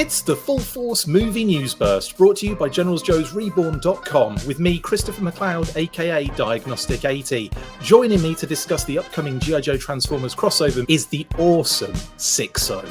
It's the Full Force Movie News Burst, brought to you by GeneralsJoesReborn.com, with me, Christopher McLeod AKA Diagnostic 80. Joining me to discuss the upcoming G.I. Joe Transformers crossover is the awesome Sixo.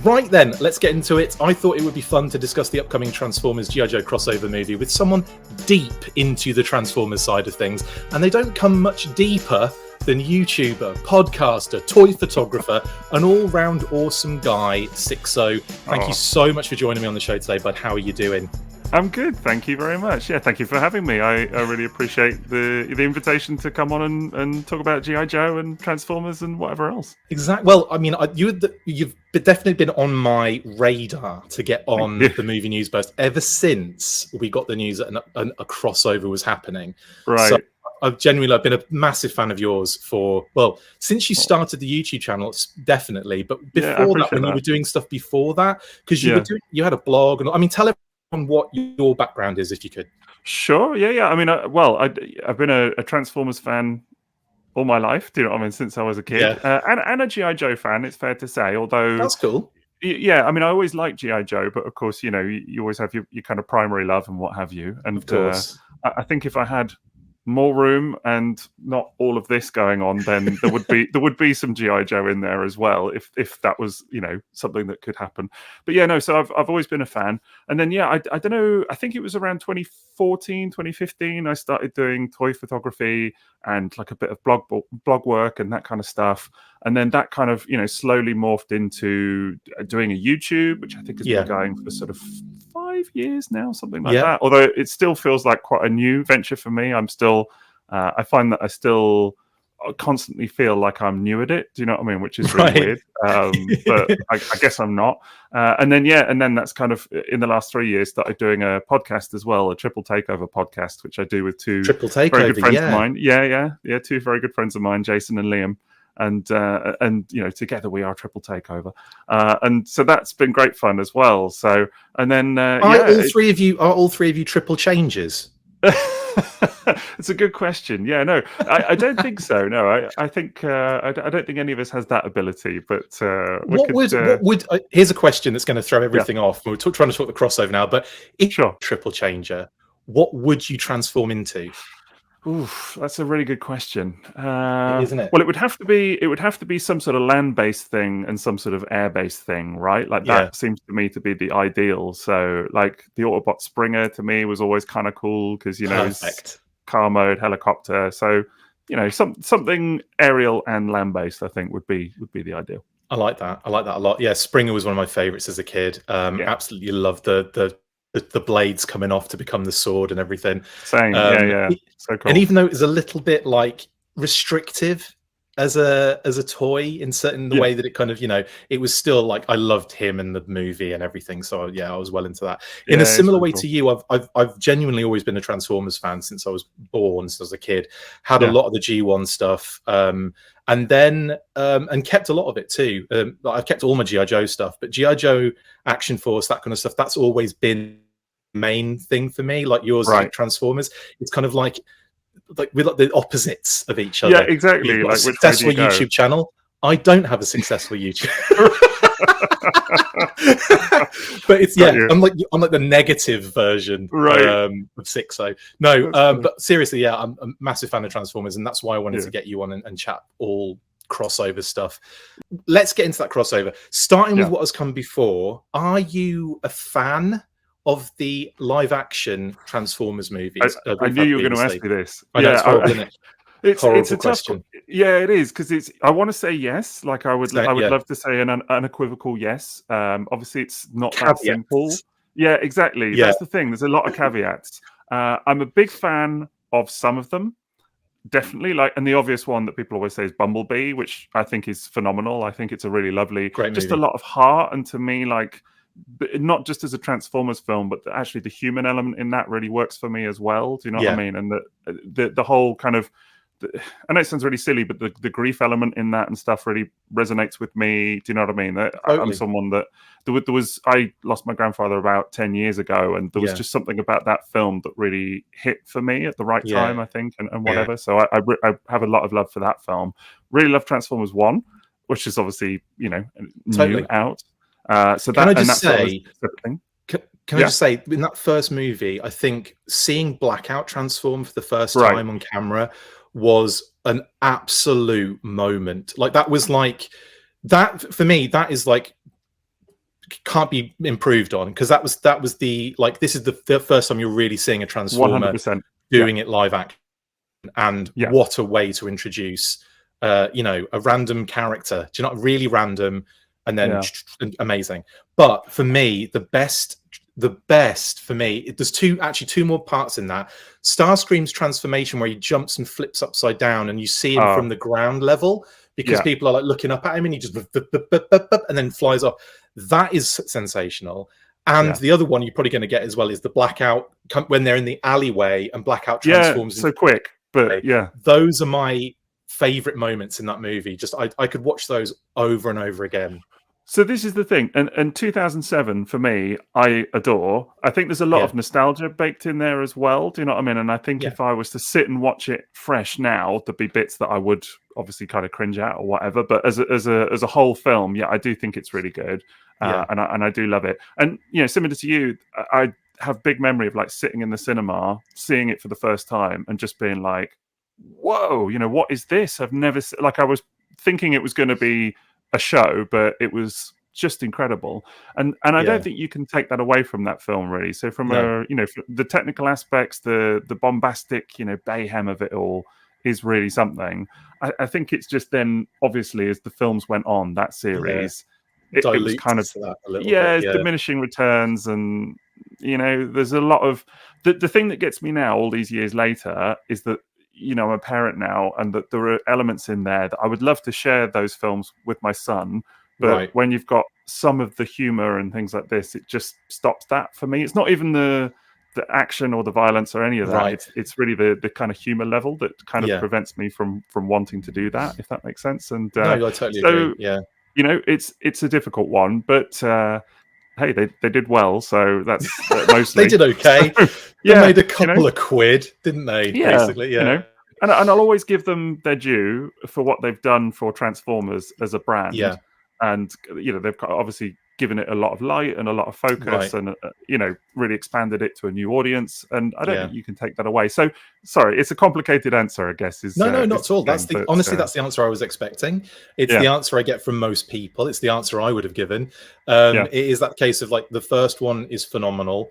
Right then, let's get into it. I thought it would be fun to discuss the upcoming Transformers G.I. Joe crossover movie with someone deep into the Transformers side of things, and they don't come much deeper than YouTuber, podcaster, toy photographer, an all-round awesome guy, Sixo. Thank you so much for joining me on the show today, bud. How are you doing? I'm good, thank you very much. Yeah, thank you for having me. I really appreciate the invitation to come on and talk about G.I. Joe and Transformers and whatever else. Exactly. Well, I mean, you've definitely been on my radar to get on the movie news burst ever since we got the news that a crossover was happening. Right. So I've genuinely been a massive fan of yours since you started the YouTube channel, definitely. But before that, when you were doing stuff before that, because you had a blog, and I mean, tell everyone what your background is, if you could. Sure. Yeah. I mean, I've been a Transformers fan all my life. Do you know what I mean? Since I was a kid, and a G.I. Joe fan. It's fair to say. Although that's cool. Yeah, I mean, I always liked G.I. Joe, but of course, you know, you always have your kind of primary love and what have you. And of course, I think if I had more room and not all of this going on, then there would be some G.I. Joe in there as well, if that was, you know, something that could happen. But yeah, no, so I've always been a fan. And then I don't know, I think it was around 2014, 2015 I started doing toy photography and like a bit of blog work and that kind of stuff. And then that kind of, you know, slowly morphed into doing a YouTube, which I think has been going for sort of 5 years now, something like that. Although it still feels like quite a new venture for me. I'm still, I find that I still constantly feel like I'm new at it. Do you know what I mean? Which is really weird. But I guess I'm not. And then that's kind of in the last 3 years started doing a podcast as well, a Triple Takeover podcast, which I do with two very good friends of mine. Yeah. Two very good friends of mine, Jason and Liam. And you know, together we are Triple Takeover, and so that's been great fun as well. So, and then are all three of you triple changes? It's a good question. Yeah, no, I don't think so. No, I think I don't think any of us has that ability. But here's a question that's going to throw everything off. We're trying to talk the crossover now, but if you're a triple changer, what would you transform into? Oof, that's a really good question, isn't it? Well, it would have to be some sort of land-based thing and some sort of air-based thing, right? Like that seems to me to be the ideal. So, like the Autobot Springer to me was always kind of cool because you know, it's car mode, helicopter. So, you know, something aerial and land-based, I think would be the ideal. I like that a lot. Yeah, Springer was one of my favorites as a kid. Absolutely loved the blades coming off to become the sword and everything. Same, yeah. So cool. And even though it was a little bit like restrictive as a toy in certain the way that it kind of, you know, it was still like I loved him and the movie and everything. So yeah, I was well into that. In a similar way to you, I've genuinely always been a Transformers fan since I was born, since I was a kid. Had a lot of the G1 stuff. And then and kept a lot of it too. I've kept all my G.I. Joe stuff, but G.I. Joe, Action Force, that kind of stuff, that's always been main thing for me. Like yours, like Transformers, it's kind of like we're like the opposites of each other. Yeah, exactly. You've got a successful YouTube channel. I don't have a successful YouTube. But it's I'm like the negative version of Sixo. No, but seriously, I'm a massive fan of Transformers, and that's why I wanted to get you on and chat all crossover stuff. Let's get into that crossover. Starting with what has come before. Are you a fan of the live-action Transformers movies? I knew you were going to ask me this. It's horrible, isn't it? It's a question. Yeah, it is, because I want to say yes. Like I would love to say an unequivocal yes. Obviously, it's not that simple. Yeah, exactly. Yeah. That's the thing. There's a lot of caveats. I'm a big fan of some of them. Definitely, and the obvious one that people always say is Bumblebee, which I think is phenomenal. I think it's a really lovely, just a lot of heart, and to me, like, not just as a Transformers film, but actually the human element in that really works for me as well. Do you know what I mean? And the whole kind of I know it sounds really silly, but the grief element in that and stuff really resonates with me. Do you know what I mean? I'm someone that I lost my grandfather about 10 years ago, and there was just something about that film that really hit for me at the right time, I think, and whatever. So I have a lot of love for that film. Really love Transformers 1, which is obviously, new out. So can that, I just say, can I just say, in that first movie, I think seeing Blackout transform for the first time on camera was an absolute moment. Like, that was like, that for me, that is like, can't be improved on, because that was the, like, this is the first time you're really seeing a Transformer 100%. doing it live action. And what a way to introduce, a random character. Do you know, really random, and then amazing. But for me, the best for me, there's two more parts in that. Starscream's transformation, where he jumps and flips upside down, and you see him from the ground level, because people are like looking up at him, and he just and then flies off. That is sensational. And the other one you're probably going to get as well is the Blackout, when they're in the alleyway and Blackout transforms. So quick, but those are my favorite moments in that movie. Just I could watch those over and over again. So this is the thing, and 2007 for me, I adore. I think there's a lot of nostalgia baked in there as well. Do you know what I mean? And I think if I was to sit and watch it fresh now, there'd be bits that I would obviously kind of cringe at or whatever. But as a whole film, I do think it's really good, and I do love it. And similar to you, I have big memory of like sitting in the cinema, seeing it for the first time, and just being like, "Whoa, what is this? I've never like." I was thinking it was going to be a show, but it was just incredible, and I don't think you can take that away from that film, really. So from the technical aspects, the bombastic mayhem of it all is really something. I think it's just then, obviously, as the films went on, that series it was kind of it's diminishing returns, and there's a lot of the thing that gets me now all these years later is that I'm a parent now, and that there are elements in there that I would love to share those films with my son. But when you've got some of the humor and things like this, it just stops that for me. It's not even the action or the violence or any of that. It's really the kind of humor level that kind of prevents me from wanting to do that, if that makes sense. And no, I totally agree. Yeah, it's a difficult one, but hey, they did well, so that's mostly they did okay. So, they made a couple of quid, didn't they? Basically, and I'll always give them their due for what they've done for Transformers as a brand. Yeah, and they've obviously given it a lot of light and a lot of focus, and really expanded it to a new audience. And I don't think you can take that away. So sorry, it's a complicated answer, I guess. No, not at all. That's honestly, that's the answer I was expecting. It's the answer I get from most people. It's the answer I would have given. It is that case of like, the first one is phenomenal.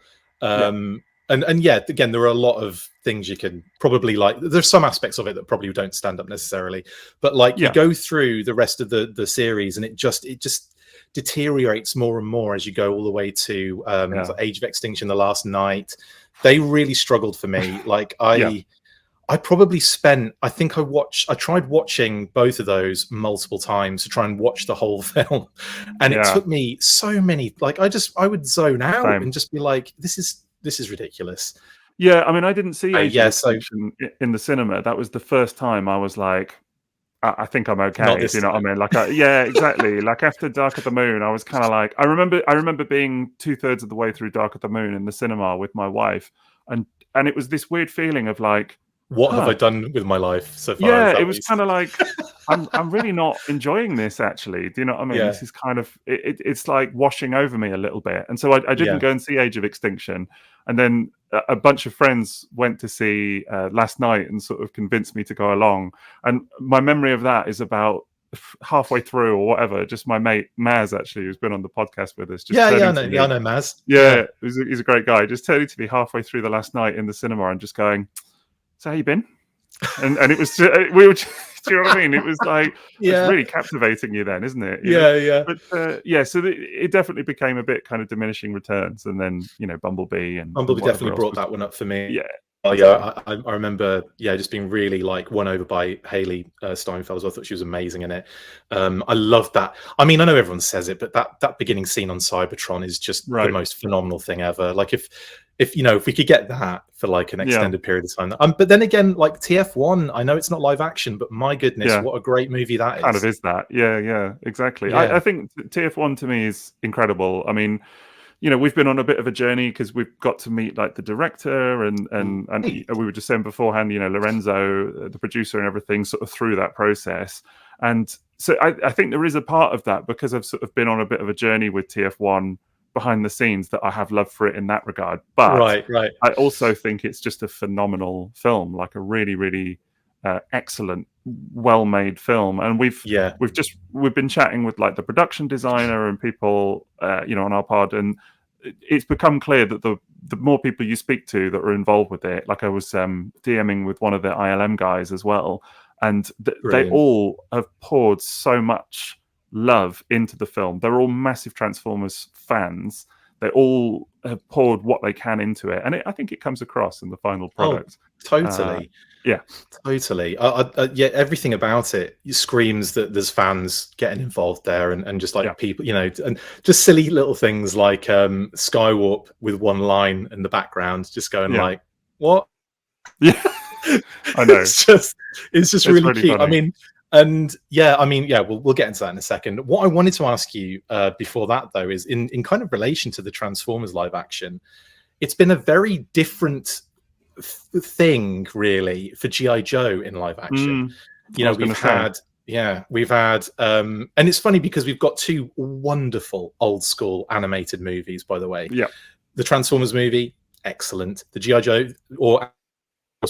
And again, there are a lot of things you can probably like. There's some aspects of it that probably don't stand up necessarily, but like you go through the rest of the series, and it just deteriorates more and more as you go all the way to Age of Extinction, The Last Night. They really struggled for me. Like I probably spent, I tried watching both of those multiple times to try and watch the whole film, and it took me so many, like I would zone out and just be like, this is ridiculous. Yeah, I mean, I didn't see Age of Extinction in the cinema. That was the first time I was like, I think I'm okay. Do you know what I mean? Like, exactly. Like after Dark of the Moon, I was kind of like, I remember being 2/3 of the way through Dark of the Moon in the cinema with my wife, and it was this weird feeling of like, what have I done with my life so far? Yeah, it was kind of like, I'm really not enjoying this, actually. Do you know what I mean? This is kind of, it's like washing over me a little bit. And so I didn't go and see Age of Extinction. And then a bunch of friends went to see Last Night and sort of convinced me to go along. And my memory of that is about halfway through or whatever, just my mate Maz, actually, who's been on the podcast with us. I know Maz. Yeah, he's a great guy. Just turning to me halfway through the Last Night in the cinema and just going, "So how you been?" And it was we were. Do you know what I mean? It was like, it's really captivating you then, isn't it? But so it definitely became a bit kind of diminishing returns, and then Bumblebee definitely brought that one up for me. Yeah, Oh yeah, I remember, just being really like won over by Haley Steinfeld. I thought she was amazing in it. I love that. I mean, I know everyone says it, but that beginning scene on Cybertron is just the most phenomenal thing ever. Like if we could get that for like an extended period of time. But then again, like TF1, I know it's not live action, but my goodness, what a great movie that is. Kind of is that. Yeah, exactly. I think TF1 to me is incredible. I mean, we've been on a bit of a journey because we've got to meet like the director and we were just saying beforehand, Lorenzo, the producer and everything, sort of through that process. And so I think there is a part of that because I've sort of been on a bit of a journey with TF1 behind the scenes that I have love for it in that regard. But right. I also think it's just a phenomenal film, like a really, really excellent, well-made film. And we've been chatting with like the production designer and people, on our pod, and it's become clear that the more people you speak to that are involved with it, like I was DMing with one of the ILM guys as well, and they all have poured so much love into the film. They're all massive Transformers fans. They all have poured what they can into it, and I think it comes across in the final product. Totally. Totally. Everything about it screams that there's fans getting involved there, and just like people, and just silly little things like Skywarp with one line in the background, just going like, "What?" Yeah, I know. it's just really cute. Funny. We'll get into that in a second. What I wanted to ask you before that, though, is in kind of relation to the Transformers live action, it's been a very different thing, really, for G.I. Joe in live action. We've had, and it's funny because we've got two wonderful old school animated movies, by the way. Yeah, the Transformers movie, excellent. The G.I. Joe or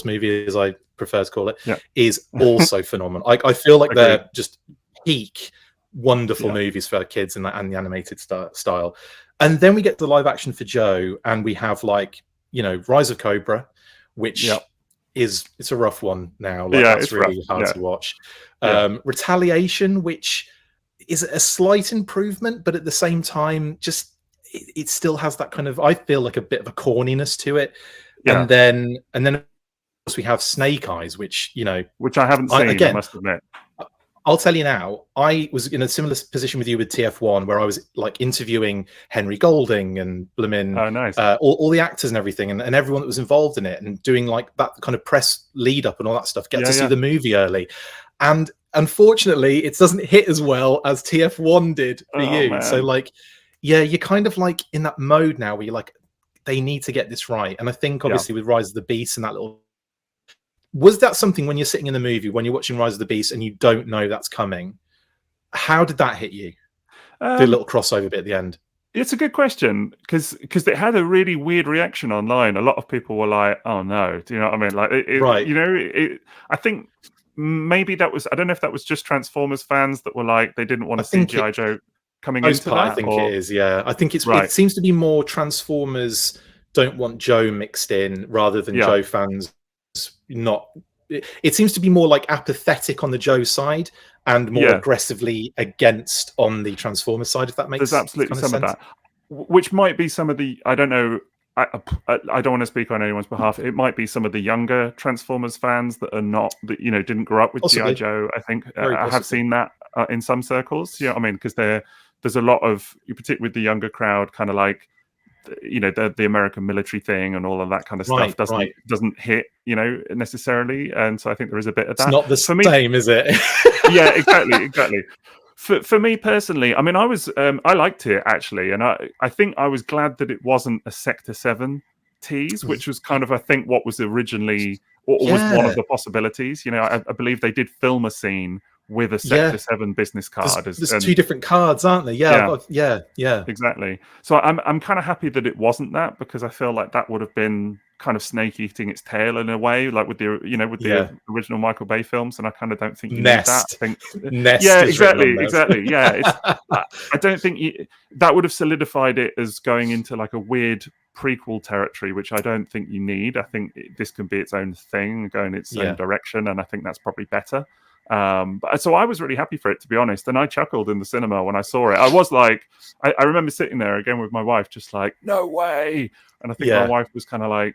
movie, as I prefer to call it, is also phenomenal. I feel like they're just peak wonderful movies for kids and the animated style. And then we get the live action for Joe, and we have like Rise of Cobra, which it's a rough one now. Like, that's really hard to watch. Retaliation, which is a slight improvement, but at the same time, just it still has that kind of, I feel like, a bit of a corniness to it. And then of course we have Snake Eyes, which I haven't seen. I must admit. I'll tell you now, I was in a similar position with you with TF1, where I was like interviewing Henry Golding and all the actors and everything, and everyone that was involved in it, and doing like that kind of press lead up and all that stuff, get to see the movie early. And unfortunately, it doesn't hit as well as TF1 did for you. Man. So like, you're kind of like in that mode now where you're like, they need to get this right. And I think obviously with Rise of the Beast and that little, was that something when you're sitting in the movie, when you're watching Rise of the Beast and you don't know that's coming, how did that hit you? The little crossover bit at the end. It's a good question, because it had a really weird reaction online. A lot of people were like, "Oh no," do you know what I mean? Like, I think maybe that was, I don't know if that was just Transformers fans that were like, they didn't want to see G.I. Joe coming into that. I think it is. Yeah, I think it seems to be more Transformers don't want Joe mixed in rather than Joe fans. It seems to be more like apathetic on the Joe side and more aggressively against on the Transformers side, if that makes sense. There's absolutely some of that, which might be some of the, I don't know, I don't want to speak on anyone's behalf. It might be some of the younger Transformers fans that are not, that didn't grow up with G.I. Joe. I think I have seen that in some circles. I mean, because there's a lot of, particularly with the younger crowd, kind of like, the American military thing and all of that kind of stuff doesn't hit, necessarily. And so I think there is a bit of that. It's not the same, is it? Yeah, exactly. For me personally, I mean, I liked it actually, and I think I was glad that it wasn't a Sector 7 tease, which was kind of, I think, what was originally, or was one of the possibilities. I believe they did film a scene with a Sector 7 business card. There's two different cards, aren't there? Yeah. Exactly. So I'm kind of happy that it wasn't that, because I feel like that would have been kind of snake eating its tail in a way, like with the original Michael Bay films, and I kind of don't think you need that. I think exactly. Yeah, I don't think that would have solidified it as going into like a weird prequel territory, which I don't think you need. I think this can be its own thing, go in its own direction, and I think that's probably better. So I was really happy for it, to be honest, and I chuckled in the cinema when I saw it. I was like, I remember sitting there again with my wife, just like, no way. And I think my wife was kind of like,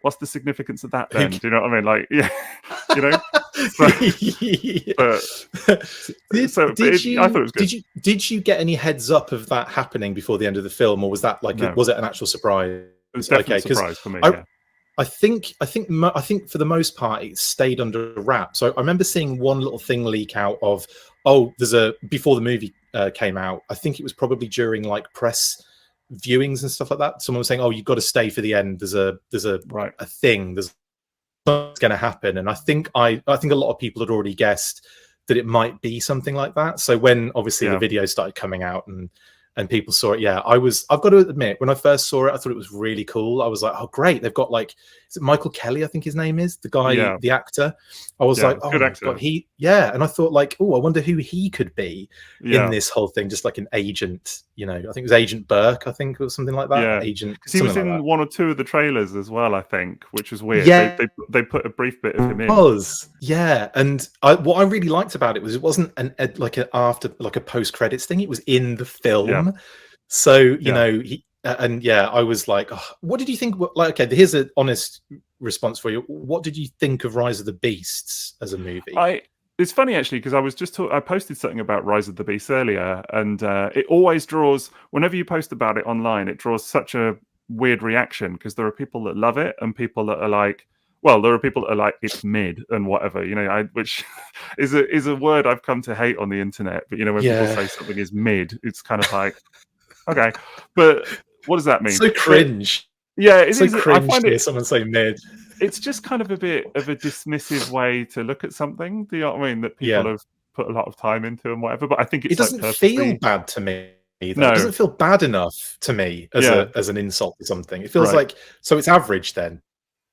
what's the significance of that then? Do you know what I mean? Like, yeah, you know. I thought it was good. Did you get any heads up of that happening before the end of the film, or was that like was it an actual surprise? It was definitely a surprise for me. I think for the most part it stayed under wraps. So I remember seeing one little thing leak out of before the movie came out. I think it was probably during like press viewings and stuff like that. Someone was saying, "Oh, you've got to stay for the end. There's a thing. There's something's going to happen." And I think a lot of people had already guessed that it might be something like that. So when obviously the video started coming out and people saw it, I've got to admit, when I first saw it, I thought it was really cool. I was like, oh great, they've got like, is it Michael Kelly, I think his name is, the guy, the actor. I was like, oh good my actor. God, and I thought like, oh, I wonder who he could be in this whole thing, just like an agent, you know. I think it was Agent Burke, I think, or something like that. Agent, because he was in one or two of the trailers as well, I think, which was weird. They put a brief bit of him in. And what I really liked about it was it wasn't a post-credits thing. It was in the film. So you know, I was like, oh, what did you think? Like, okay, here's an honest response for you. What did you think of Rise of the Beasts as a movie? It's funny actually, because I posted something about Rise of the Beasts earlier, and it always draws, whenever you post about it online, it draws such a weird reaction, because there are people that love it and people that are like, well, there are people that are like, it's mid and whatever, you know, which is a word I've come to hate on the internet. But you know, when people say something is mid, it's kind of like, okay, but what does that mean? So cringe. It's so cringe to hear someone say mid. It's just kind of a bit of a dismissive way to look at something. Do you know what I mean? That people have put a lot of time into and whatever. But I think it doesn't feel bad to me. No, it doesn't feel bad enough to me as an insult to something. It feels like, so it's average then.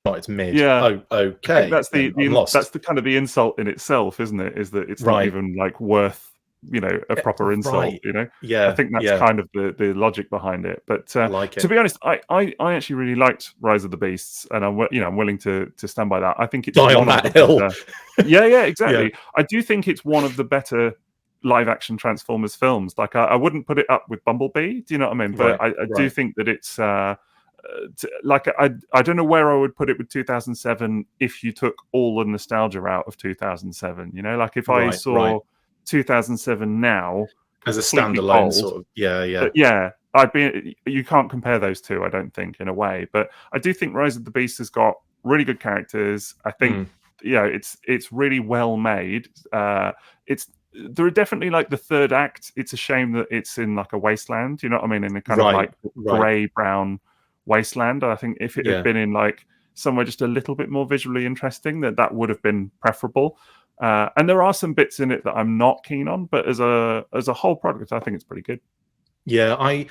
No, it's mid. Oh, okay. That's that's the kind of the insult in itself, isn't it? Is that it's not even like worth, you know, a proper insult, you know? I think that's kind of the logic behind it. But to be honest, I actually really liked Rise of the Beasts, and I'm willing to stand by that. I think it's die on that hill. Exactly. I do think it's one of the better live action Transformers films. Like I wouldn't put it up with Bumblebee, do you know what I mean? But I do think that it's like I don't know where I would put it with 2007 if you took all the nostalgia out of 2007, you know, like if I saw 2007 now as a standalone old, sort of I'd be, you can't compare those two, I don't think, in a way. But I do think Rise of the Beast has got really good characters. I think it's really well made. There are definitely like the third act, it's a shame that it's in like a wasteland, you know what I mean, in a kind of like grey brown wasteland. I think if it had been in like somewhere just a little bit more visually interesting, that would have been preferable. And there are some bits in it that I'm not keen on, but as a whole product, I think it's pretty good. Yeah, I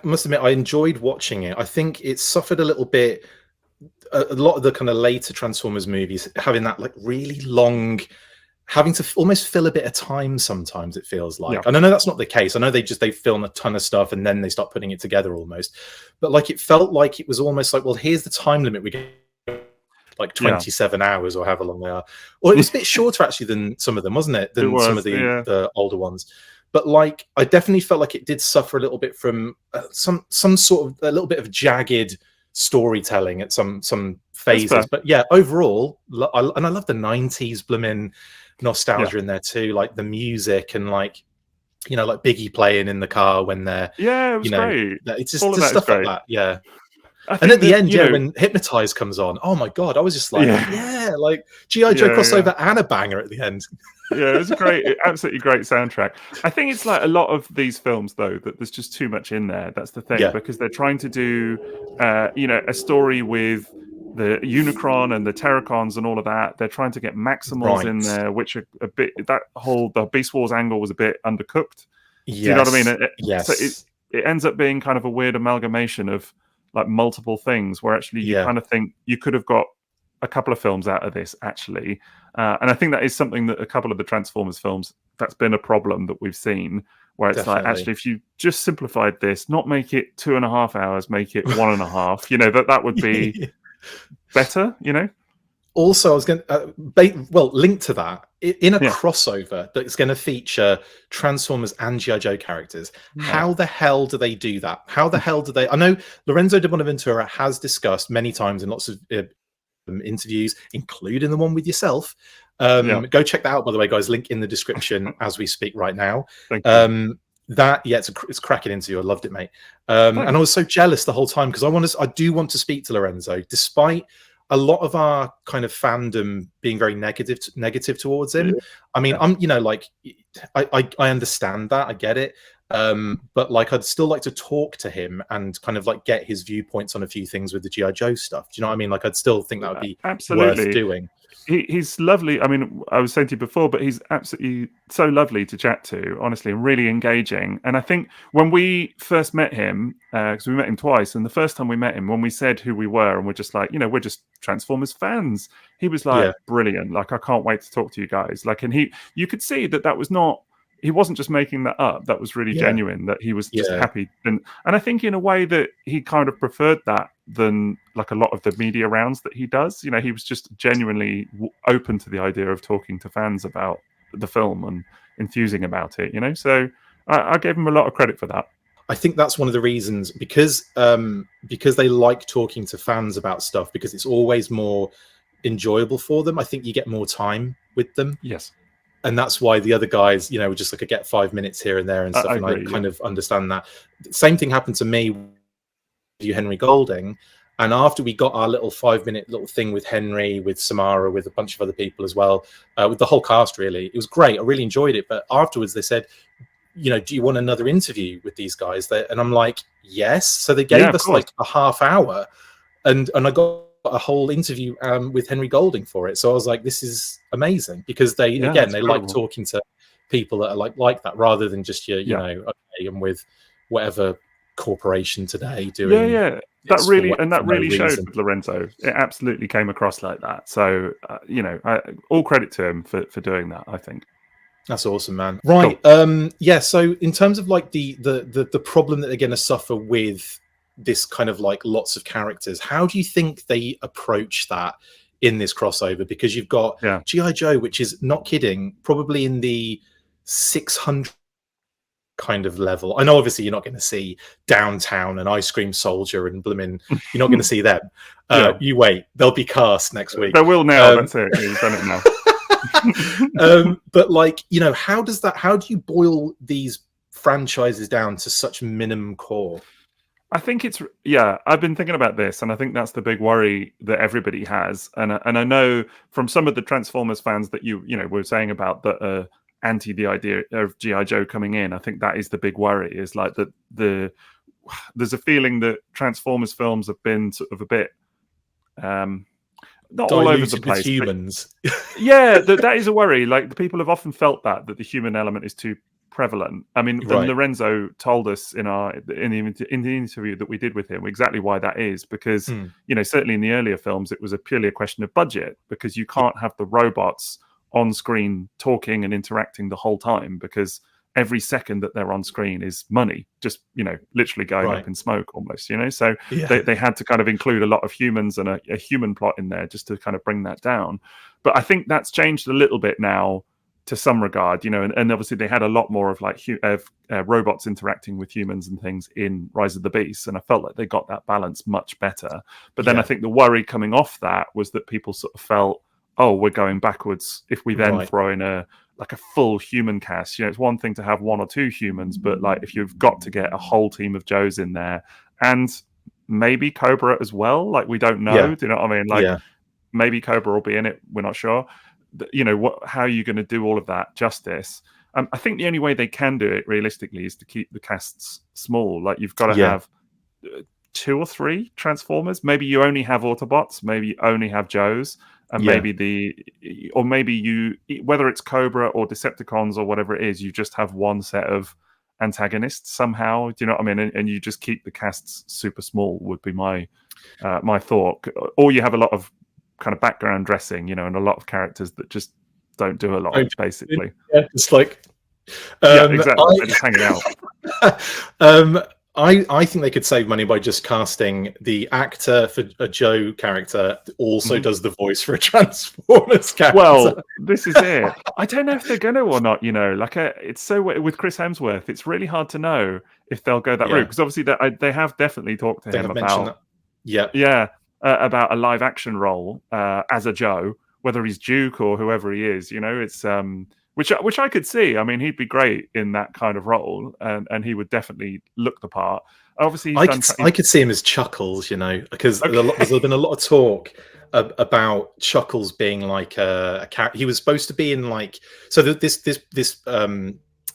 must admit I enjoyed watching it. I think it suffered a little bit. A lot of the kind of later Transformers movies having that like really long, having to almost fill a bit of time sometimes, it feels like. And I know that's not the case. I know they film a ton of stuff and then they start putting it together almost. But like it felt like it was almost like, well, here's the time limit we get. Like 27 hours or however long they are. Or it was a bit shorter actually than some of them, wasn't it? Than some of the older ones. But like, I definitely felt like it did suffer a little bit from some sort of a little bit of jagged storytelling at some phases. But yeah, overall, I love the 90s blooming nostalgia in there too, like the music and like, you know, like Biggie playing in the car when they're it was great. It's just stuff like that. And at the end, when Hypnotize comes on, oh my God, I was just like, like G.I. Joe crossover and a banger at the end. It was a absolutely great soundtrack. I think it's like a lot of these films, though, that there's just too much in there. That's the thing, because they're trying to do, a story with the Unicron and the Terracons and all of that. They're trying to get Maximals in there, which are a bit, the Beast Wars angle was a bit undercooked. Do you know what I mean? So it ends up being kind of a weird amalgamation of like multiple things where actually you kind of think you could have got a couple of films out of this actually. And I think that is something that a couple of the Transformers films, that's been a problem that we've seen, where it's like, actually, if you just simplified this, not make it 2.5 hours, make it 1.5, you know, that would be better, you know? Also, I was going to, link to that in a crossover that's going to feature Transformers and G.I. Joe characters. How the hell do they do that? How the hell do they? I know Lorenzo de Bonaventura has discussed many times in lots of interviews, including the one with yourself. Go check that out, by the way, guys. Link in the description as we speak right now. Thank you. It's a cracking interview. I loved it, mate. And I was so jealous the whole time because I do want to speak to Lorenzo, despite a lot of our kind of fandom being very negative towards him. I mean, I'm, I understand that, I get it. But like, I'd still like to talk to him and kind of like get his viewpoints on a few things with the G.I. Joe stuff. Do you know what I mean? Like, I'd still think that would be worth doing. He's lovely. I mean, I was saying to you before, but he's absolutely so lovely to chat to, honestly, and really engaging. And I think when we first met him, because we met him twice, and the first time we met him, when we said who we were, and we're just like, we're just Transformers fans, he was like, brilliant. Like, I can't wait to talk to you guys. Like, and you could see that was not, he wasn't just making that up. That was really genuine, that he was just happy. And I think in a way that he kind of preferred that than like a lot of the media rounds that he does. He was just genuinely open to the idea of talking to fans about the film and enthusing about it, So I gave him a lot of credit for that. I think that's one of the reasons, because they like talking to fans about stuff, because it's always more enjoyable for them. I think you get more time with them. Yes. And that's why the other guys, just like, I get 5 minutes here and there and stuff. I kind of understand that. Same thing happened to me with you, Henry Golding. And after we got our little 5-minute little thing with Henry, with Samara, with a bunch of other people as well, with the whole cast, really, it was great. I really enjoyed it. But afterwards they said, do you want another interview with these guys? And I'm like, yes. So they gave us like a half hour, and I got a whole interview with Henry Golding for it. So I was like, this is amazing, because they like talking to people that are like that, rather than just okay, I'm with whatever corporation today doing that really showed with Lorenzo. It absolutely came across like that. So all credit to him for doing that, I think. That's awesome, man. Right. Cool. So in terms of like the problem that they're going to suffer with this kind of like lots of characters, how do you think they approach that in this crossover? Because you've got G.I. Joe, which is, not kidding, probably in the 600 kind of level. I know obviously you're not going to see Downtown and Ice Cream Soldier and Blimmin', you're not going to see them. You wait, they'll be cast next week. They will now. That's it. You've done it now. But like, how do you boil these franchises down to such minimum core? I think it's I've been thinking about this, and I think that's the big worry that everybody has. And I know from some of the Transformers fans that you were saying about that anti the idea of G.I. Joe coming in. I think that is the big worry, is like that there's a feeling that Transformers films have been sort of a bit not all over the place. Humans. That is a worry. Like, the people have often felt that the human element is too prevalent. I mean, Lorenzo told us in the interview that we did with him exactly why that is, because certainly in the earlier films it was purely a question of budget, because you can't have the robots on screen talking and interacting the whole time, because every second that they're on screen is money, just literally going up in smoke almost. So they had to kind of include a lot of humans and a human plot in there just to kind of bring that down. But I think that's changed a little bit now, to some regard, and obviously they had a lot more of like robots interacting with humans and things in Rise of the Beast, and I felt like they got that balance much better. But then I think the worry coming off that was that people sort of felt, oh, we're going backwards if we then throw in a full human cast. It's one thing to have one or two humans, but like, if you've got to get a whole team of Joes in there, and maybe Cobra as well, like, we don't know. Do you know what I mean? Like, maybe Cobra will be in it, we're not sure. How are you going to do all of that justice? I think the only way they can do it realistically is to keep the casts small. Like, you've got to have 2 or 3 Transformers. Maybe you only have Autobots. Maybe you only have Joes, and maybe you, whether it's Cobra or Decepticons or whatever it is, you just have one set of antagonists somehow. Do you know what I mean? And you just keep the casts super small would be my thought. Or you have a lot of kind of background dressing, and a lot of characters that just don't do a lot, basically. It's like exactly. They're just hanging out. I think they could save money by just casting the actor for a Joe character also does the voice for a Transformers character. Well, this is it. I don't know if they're going to or not. Like it's so with Chris Hemsworth, it's really hard to know if they'll go that route, because obviously they have definitely talked to him about about a live action role as a Joe, whether he's Duke or whoever he is. It's which I could see. I mean, he'd be great in that kind of role, and he would definitely look the part. Obviously, I could see him as Chuckles, because there's been a lot of talk about Chuckles being like a character. He was supposed to be in this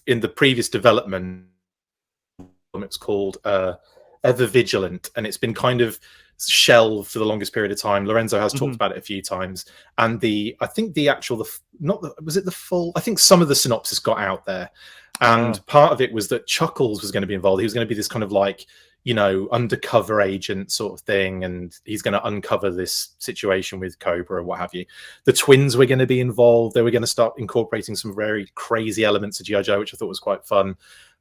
in the previous development. It's called Ever Vigilant, and it's been kind of shelved for the longest period of time. Lorenzo has talked about it a few times, and I think some of the synopsis got out there, and part of it was that Chuckles was going to be involved. He was going to be this kind of undercover agent sort of thing, and he's going to uncover this situation with Cobra or what have you. The twins were going to be involved. They were going to start incorporating some very crazy elements of G.I. Joe, which I thought was quite fun.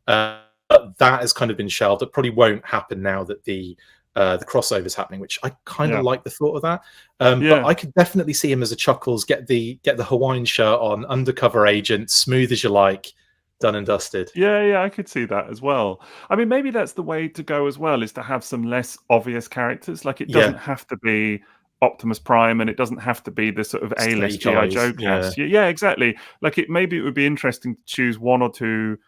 But that has kind of been shelved. It probably won't happen now that the crossover's happening, which I kind of like the thought of that. But I could definitely see him as a Chuckles, get the Hawaiian shirt on, undercover agent, smooth as you like, done and dusted. Yeah, I could see that as well. I mean, maybe that's the way to go as well, is to have some less obvious characters. Like, it doesn't have to be Optimus Prime, and it doesn't have to be the sort of A-list G.I. Joe cast. Yeah, exactly. Like, maybe it would be interesting to choose one or two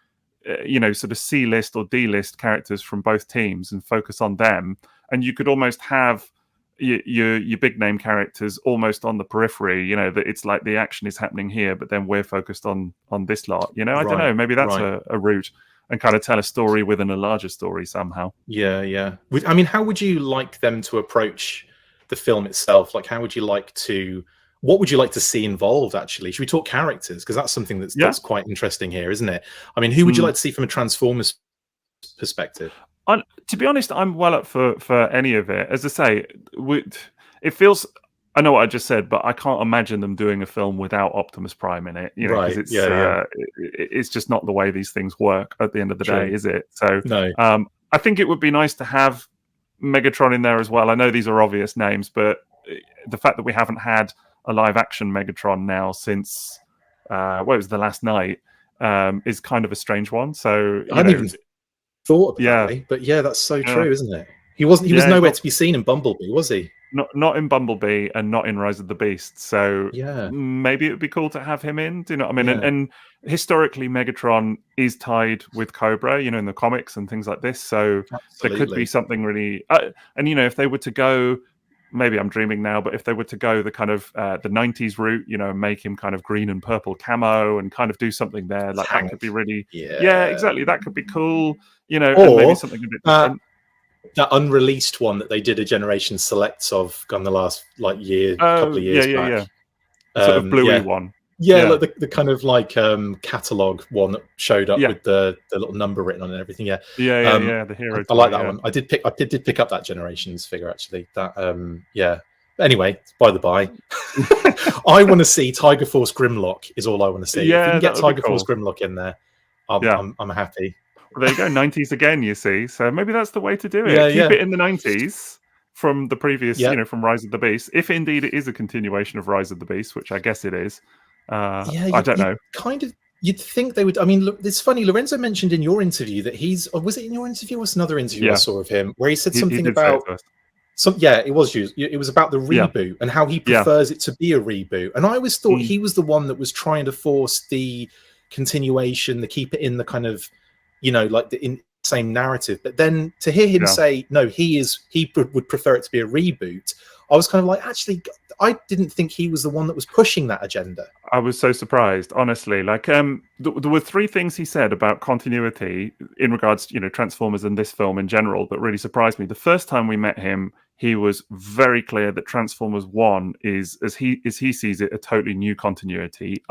sort of C-list or D-list characters from both teams and focus on them. And you could almost have your big name characters almost on the periphery, that it's like the action is happening here, but then we're focused on this lot. I don't know, maybe that's a route, and kind of tell a story within a larger story somehow. Yeah. I mean, how would you like them to approach the film itself? Like, what would you like to see involved, actually? Should we talk characters? Because that's something that's quite interesting here, isn't it? I mean, who would you like to see from a Transformers perspective? To be honest, I'm well up for any of it. As I say, it feels... I know what I just said, but I can't imagine them doing a film without Optimus Prime in it. Because it's just not the way these things work at the end of the day, is it? So no. I think it would be nice to have Megatron in there as well. I know these are obvious names, but the fact that we haven't had a live-action Megatron now since it was The Last Night is kind of a strange one. So I hadn't even thought about it, but that's so true, isn't it? He was nowhere to be seen in Bumblebee, was he? Not in Bumblebee, and not in Rise of the Beast. So maybe it would be cool to have him in. Do you know what I mean? And historically, Megatron is tied with Cobra, in the comics and things like this. So there could be something really... and, if they were to go... Maybe I'm dreaming now, but if they were to go the kind of the 90s route, make him kind of green and purple camo and kind of do something there, like that could be really... Yeah, exactly. That could be cool, or and maybe something a bit different. That unreleased one that they did a Generation Selects of on the last couple of years back. Sort of bluey one. Like the kind of catalog one that showed up with the little number written on it and everything. The hero. I like that one. I did pick up that Generations figure, actually. That Anyway, by the by, I want to see Tiger Force Grimlock. Is all I want to see. If you can get Tiger Force Grimlock in there, I'm happy. Well, there you go, 90s again, you see. So maybe that's the way to do it. Keep it in the 90s from the previous, from Rise of the Beast. If indeed it is a continuation of Rise of the Beast, which I guess it is. I don't know. You'd think they would. I mean, look, it's funny. Lorenzo mentioned in your interview that was it in your interview or was another interview I saw of him where he said something about it was about the reboot and how he prefers it to be a reboot. And I always thought he was the one that was trying to force the continuation, the keep it in the kind of, like the same narrative. But then to hear him say, no, he would prefer it to be a reboot. I was kind of like, actually, I didn't think he was the one that was pushing that agenda. I was so surprised, honestly. Like, there were three things he said about continuity in regards to, Transformers and this film in general that really surprised me. The first time we met him, he was very clear that Transformers 1 is, as he sees it, a totally new continuity,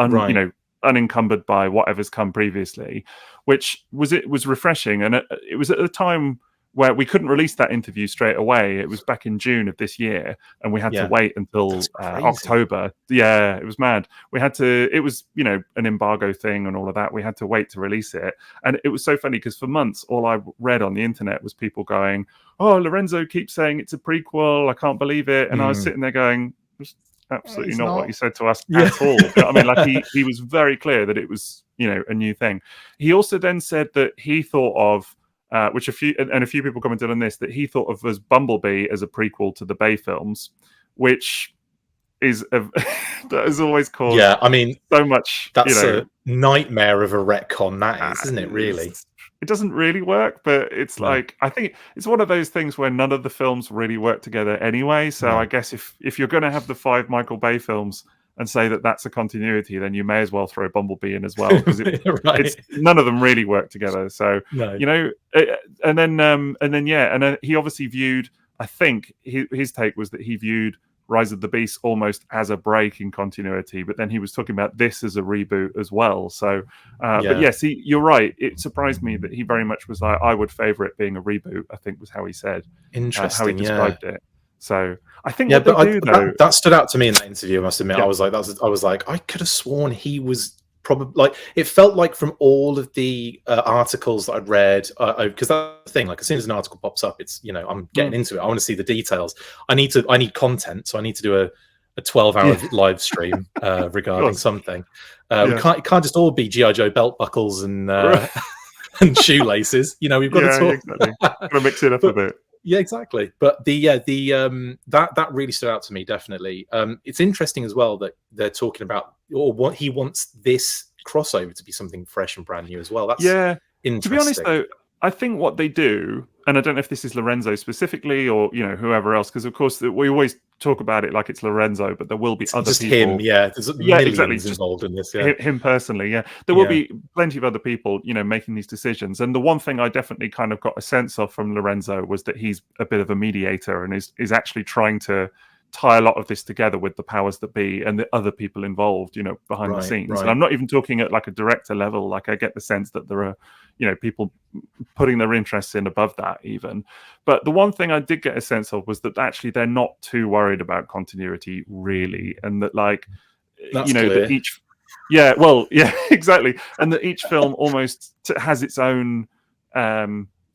unencumbered by whatever's come previously, which was refreshing. And it was at a time where we couldn't release that interview straight away. It was back in June of this year, and we had to wait until October. Yeah, it was mad. We had to. It was, you know, an embargo thing and all of that. We had to wait to release it, and it was so funny because for months, all I read on the internet was people going, "Oh, Lorenzo keeps saying it's a prequel. I can't believe it," and I was sitting there going, absolutely not what he said to us at all. You know what I mean, like he was very clear that it was, you know, a new thing. He also then said that he thought of which a few people commented on this, that he thought of as Bumblebee as a prequel to the Bay films, which is that has always caused I mean, so much. That's a nightmare of a retcon, that is, isn't it? Really, it doesn't really work, but it's like, I think it's one of those things where none of the films really work together anyway. So I guess if you're going to have the 5 Michael Bay films and say that that's a continuity, then you may as well throw Bumblebee in as well, because it's none of them really work together. So you know, and then he obviously viewed, I think his take was that he viewed Rise of the Beast almost as a break in continuity, but then he was talking about this as a reboot as well. So but yes, you're right, it surprised me that he very much was like, I would favor it being a reboot, I think was how he said. Interesting. How he described it. So I think that stood out to me in that interview, I must admit. I was like, I could have sworn he was probably, like, it felt like from all of the articles that I'd read, because that's the thing, like, as soon as an article pops up, it's, you know, I'm getting into it, I want to see the details, I need content, so I need to do a 12-hour live stream regarding something. We can't just all be G.I. Joe belt buckles and and shoelaces, you know, we've got to talk. Exactly. Gotta mix it up a bit. Yeah, exactly. But that really stood out to me, definitely. It's interesting as well that they're talking about, or what he wants this crossover to be something fresh and brand new as well. That's interesting. To be honest, though, I think what they do, and I don't know if this is Lorenzo specifically or, you know, whoever else, because of course we always talk about it like it's Lorenzo, but there will be other people. Him, there's millions involved in this. Him personally, there will be plenty of other people, you know, making these decisions. And the one thing I definitely kind of got a sense of from Lorenzo was that he's a bit of a mediator and is actually trying to tie a lot of this together with the powers that be and the other people involved, you know, behind the scenes. And I'm not even talking at like a director level. Like, I get the sense that there are, you know, people putting their interests in above that even. But the one thing I did get a sense of was that actually they're not too worried about continuity really, and that, like, that's, you know, clear. that each exactly, and that each film almost has its own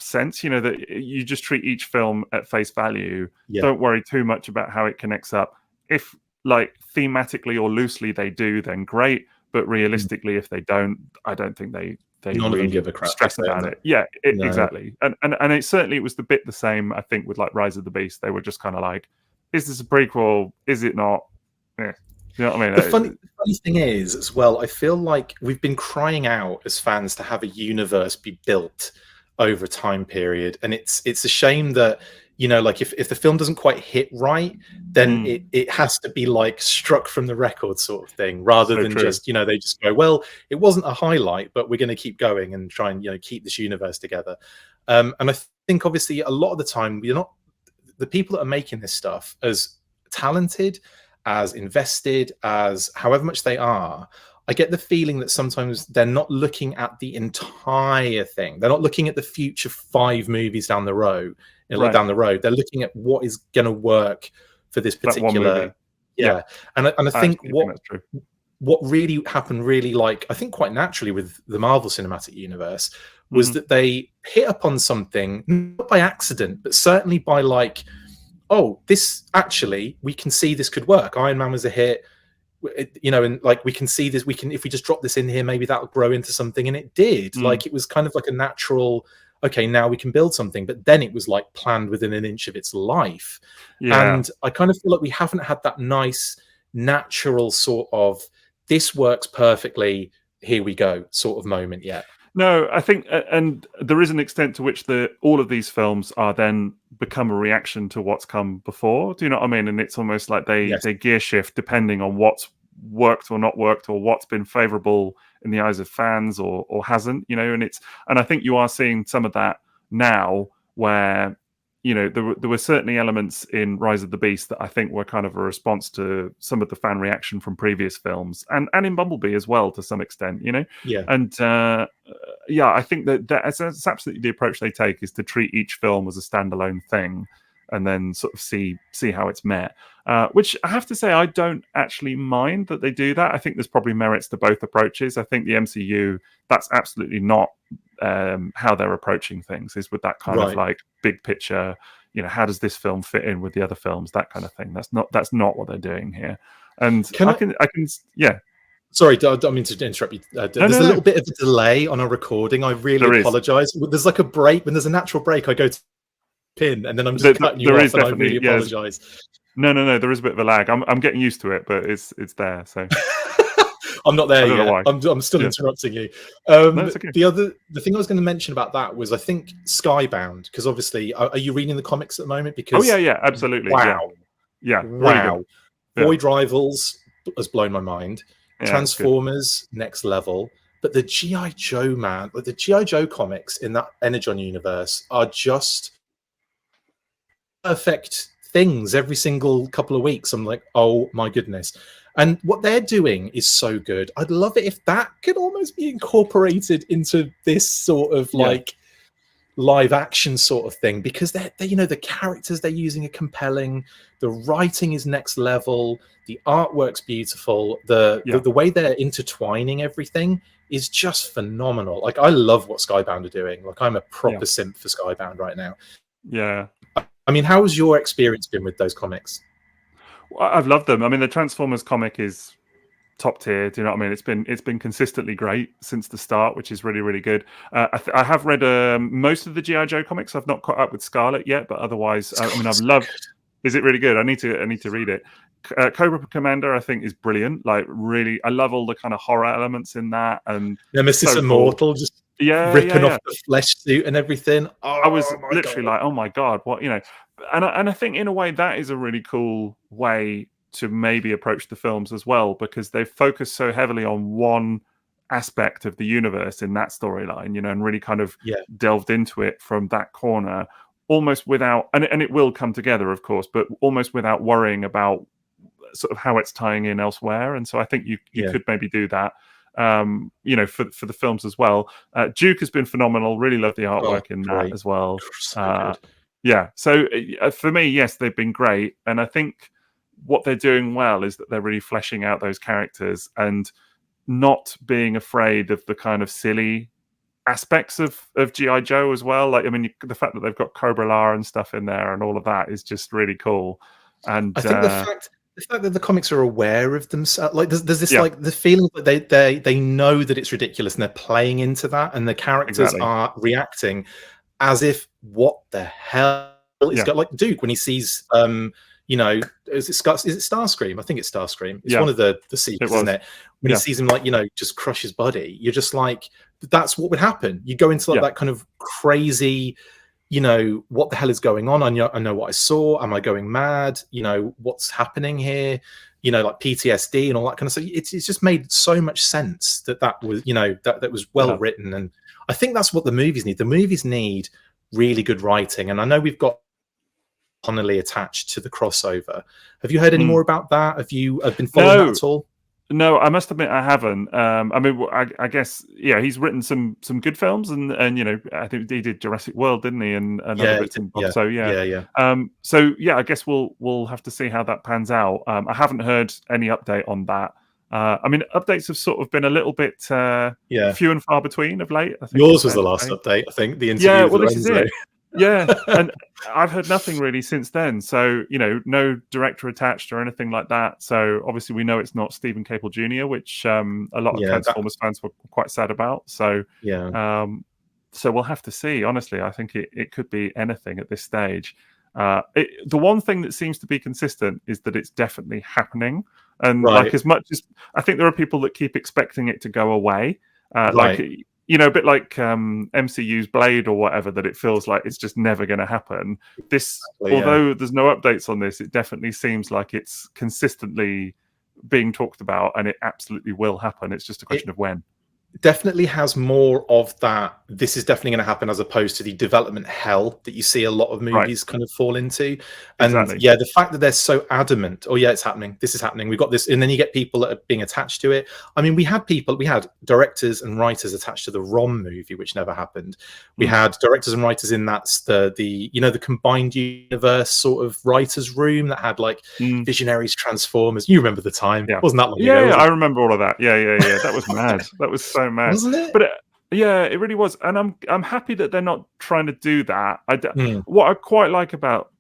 sense, you know, that you just treat each film at face value. Don't worry too much about how it connects up. If, like, thematically or loosely they do, then great, but realistically if they don't, I don't think they none really of them give a crap stress about it. Exactly. And it was the bit the same, I think, with like Rise of the Beast. They were just kind of like, is this a prequel, is it not? You know what I mean? The funny thing is, as well, I feel like we've been crying out as fans to have a universe be built over a time period, and it's a shame that, you know, like, if the film doesn't quite hit right, then it has to be like struck from the record sort of thing, rather than just, you know, they just go, well, it wasn't a highlight, but we're going to keep going and try and, you know, keep this universe together. And I think obviously a lot of the time, you're not, the people that are making this stuff, as talented, as invested, as however much they are, I get the feeling that sometimes they're not looking at the entire thing. They're not looking at the future 5 movies down the road. Down the road, they're looking at what is going to work for this particular. And I think what really happened, really, like, I think quite naturally with the Marvel Cinematic Universe, was that they hit upon something, not by accident, but certainly by, like, oh, this actually, we can see this could work. Iron Man was a hit. You know, and like, we can see this, if we just drop this in here, maybe that'll grow into something, and it did. Like, it was kind of like a natural, okay, now we can build something, but then it was like planned within an inch of its life. And I kind of feel like we haven't had that nice natural sort of, this works perfectly, here we go sort of moment yet. No, I think, and there is an extent to which all of these films are then become a reaction to what's come before. Do you know what I mean? And it's almost like they gear shift depending on what's worked or not worked, or what's been favorable in the eyes of fans or hasn't, you know. And I think you are seeing some of that now, where you know, there were certainly elements in Rise of the Beast that I think were kind of a response to some of the fan reaction from previous films, and in Bumblebee as well to some extent, you know. Yeah. And yeah, I think that's absolutely the approach they take, is to treat each film as a standalone thing, and then sort of see how it's met. Which I have to say, I don't actually mind that they do that. I think there's probably merits to both approaches. I think the MCU, that's absolutely not how they're approaching things, is with that kind of like big picture, you know, how does this film fit in with the other films, that kind of thing. That's not what they're doing here. And I can yeah. Sorry, I don't mean to interrupt you. There's a little bit of a delay on a recording. I really apologize. There's like a break. When there's a natural break, I go to pin, and then I'm just cutting you off, and I really apologize. No, there is a bit of a lag. I'm getting used to it, but it's there. So I'm not there yet. I'm still interrupting you. No, it's okay. The thing I was going to mention about that was, I think, Skybound, because obviously, are you reading the comics at the moment? Because yeah, absolutely. Wow, yeah. Wow. Really Void Rivals has blown my mind. Transformers, next level. But the G.I. Joe, man, like the G.I. Joe comics in that Energon universe are just perfect things every single couple of weeks. I'm like, oh my goodness. And what they're doing is so good. I'd love it if that could almost be incorporated into this sort of like live action sort of thing, because they're you know, the characters they're using are compelling, the writing is next level, the artwork's beautiful, the way they're intertwining everything is just phenomenal. Like, I love what Skybound are doing. Like, I'm a proper simp for Skybound right now. I mean, how has your experience been with those comics? Well, I've loved them. I mean, the Transformers comic is top tier. Do you know what I mean? It's been consistently great since the start, which is really, really good. I have read most of the G.I. Joe comics. I've not caught up with Scarlet yet, but otherwise, I mean, I've loved. Is it really good? I need to read it. Cobra Commander, I think, is brilliant. Like, really, I love all the kind of horror elements in that. And Nemesis Immortal, just ripping off the flesh suit and everything. Oh, I was literally like, oh my god, what, you know? And I think in a way that is a really cool way to maybe approach the films as well, because they focus so heavily on one aspect of the universe in that storyline, you know, and really kind of delved into it from that corner, almost without, and it will come together, of course, but almost without worrying about sort of how it's tying in elsewhere. And so I think you could maybe do that, you know, for the films as well. Duke has been phenomenal. Really love the artwork in that as well. So for me, yes, they've been great. And I think what they're doing well is that they're really fleshing out those characters and not being afraid of the kind of silly aspects of G.I. Joe as well. Like, I mean, the fact that they've got Cobra La and stuff in there and all of that is just really cool. And I think the fact that the comics are aware of themselves, like there's this like the feeling that they know that it's ridiculous, and they're playing into that, and the characters are reacting as if, what the hell is going, like Duke when he sees you know, is it Starscream? I think it's Starscream. It's one of the sequels, isn't it? When he sees him, like, you know, just crush his body, you're just like, that's what would happen. You go into like that kind of crazy, you know, what the hell is going on? I know what I saw. Am I going mad? You know, what's happening here? You know, like PTSD and all that kind of stuff. It's just made so much sense that was, you know, that was well written. And I think that's what the movies need. The movies need really good writing. And I know we've got Connolly attached to the crossover. Have you heard any more about that? Have you been following that at all? No, I must admit I haven't. I mean, I guess he's written some good films, and you know, I think he did Jurassic World, didn't he? And other bits and bobs. So I guess we'll have to see how that pans out. I haven't heard any update on that. I mean, updates have sort of been a little bit few and far between of late. I think yours was the last update. I think the interview with this is it. And I've heard nothing really since then. So, you know, no director attached or anything like that. So obviously we know it's not Stephen Caple Jr., which a lot of Transformers fans were quite sad about. So so we'll have to see. Honestly, I think it could be anything at this stage. The one thing that seems to be consistent is that it's definitely happening. And like, as much as I think there are people that keep expecting it to go away, like, you know, a bit like MCU's Blade or whatever, that it feels like it's just never going to happen. This, although there's no updates on this, it definitely seems like it's consistently being talked about, and it absolutely will happen. It's just a question of when. definitely has more of that. This is definitely going to happen, as opposed to the development hell that you see a lot of movies kind of fall into. And Exactly. yeah, the fact that they're so adamant, oh yeah, it's happening, this is happening, we've got this, and then you get people that are being attached to it. I mean, we had directors and writers attached to the Rom movie, which never happened. We had directors and writers in that's the the combined universe sort of writers room that had like Visionaries, Transformers. You remember the time? Wasn't that long ago? Yeah, I remember all of that. Yeah. That was mad. That was so mad, wasn't it? But yeah, it really was. And I'm happy that they're not trying to do that. What I quite like about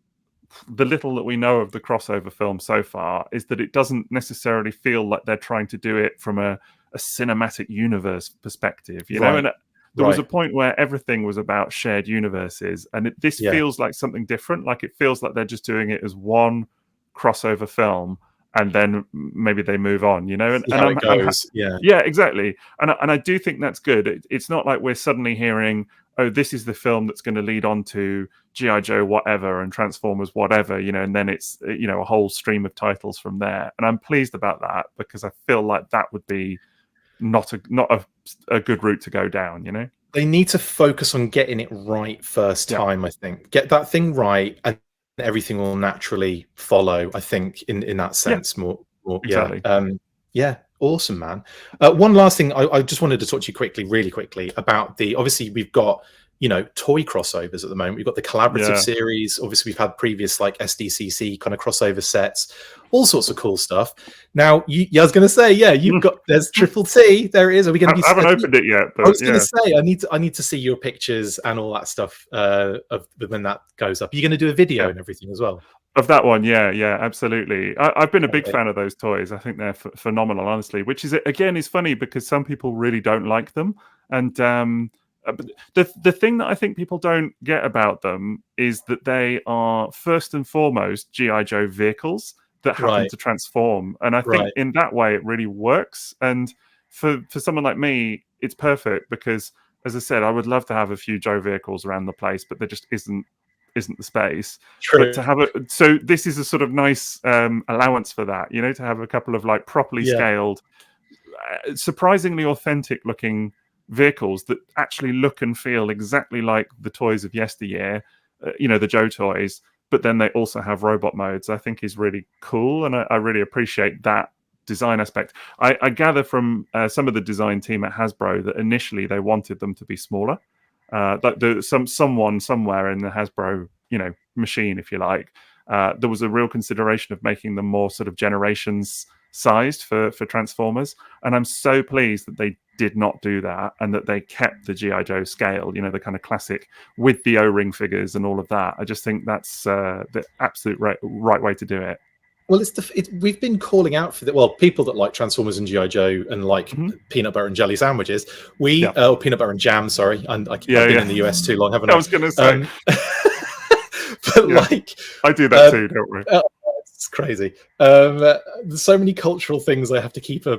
the little that we know of the crossover film so far is that it doesn't necessarily feel like they're trying to do it from a cinematic universe perspective, you know. And there was a point where everything was about shared universes, and this feels like something different. Like, it feels like they're just doing it as one crossover film, and then maybe they move on, you know. Yeah, exactly. And I do think that's good. It's not like we're suddenly hearing, oh, this is the film that's going to lead on to G.I. Joe whatever and Transformers whatever, you know, and then it's, you know, a whole stream of titles from there. And I'm pleased about that, because I feel like that would be not a good route to go down, you know. They need to focus on getting it right first time. I think get that thing right, and everything will naturally follow. I think in that sense, more exactly. Awesome, man. One last thing, I just wanted to talk to you really quickly about obviously we've got, you know, toy crossovers at the moment. We've got the collaborative series. Obviously, we've had previous like SDCC kind of crossover sets, all sorts of cool stuff. Now, I was going to say, you've got, there's Triple T. There it is. Are we going to be? I haven't opened it yet. But I was going to say, I need to see your pictures and all that stuff of when that goes up. Are you going to do a video and everything as well? Of that one, yeah, absolutely. I've been a big fan of those toys. I think they're phenomenal, honestly. Which is, again, is funny because some people really don't like them, and the thing that I think people don't get about them is that they are first and foremost G.I. Joe vehicles that happen to transform, and I think in that way it really works. And for someone like me, it's perfect because, as I said, I would love to have a few Joe vehicles around the place, but there just isn't the space. But to have so this is a sort of nice allowance for that, you know, to have a couple of like properly scaled, surprisingly authentic looking vehicles that actually look and feel exactly like the toys of yesteryear, you know, the Joe toys, but then they also have robot modes, I think is really cool, and I really appreciate that design aspect. I gather from some of the design team at Hasbro that initially they wanted them to be smaller. Like someone somewhere in the Hasbro, you know, machine, if you like, there was a real consideration of making them more sort of generations sized for Transformers, and I'm so pleased that they did not do that and that they kept the G.I. Joe scale, you know, the kind of classic with the O-ring figures and all of that. I just think that's the absolute right way to do it. Well, we've been calling out for people that like Transformers and G.I. Joe and like peanut butter and jelly sandwiches. Peanut butter and jam. Sorry, I've been in the US too long, haven't I? I was going to say, but like I do that too, don't worry. It's crazy. There's so many cultural things I have to keep a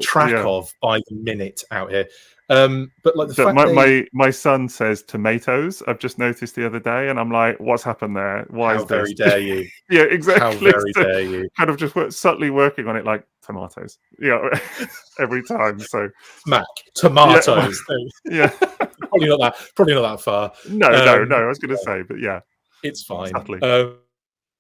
track of by the minute out here. But like my son says tomatoes. I've just noticed the other day, and I'm like, "What's happened there? Why is this?" How very dare you? Yeah, exactly. How very dare you? Kind of just subtly working on it, like tomatoes. Yeah, every time. So smack tomatoes. Yeah, probably not that far. No. I was going to say, but yeah, it's fine.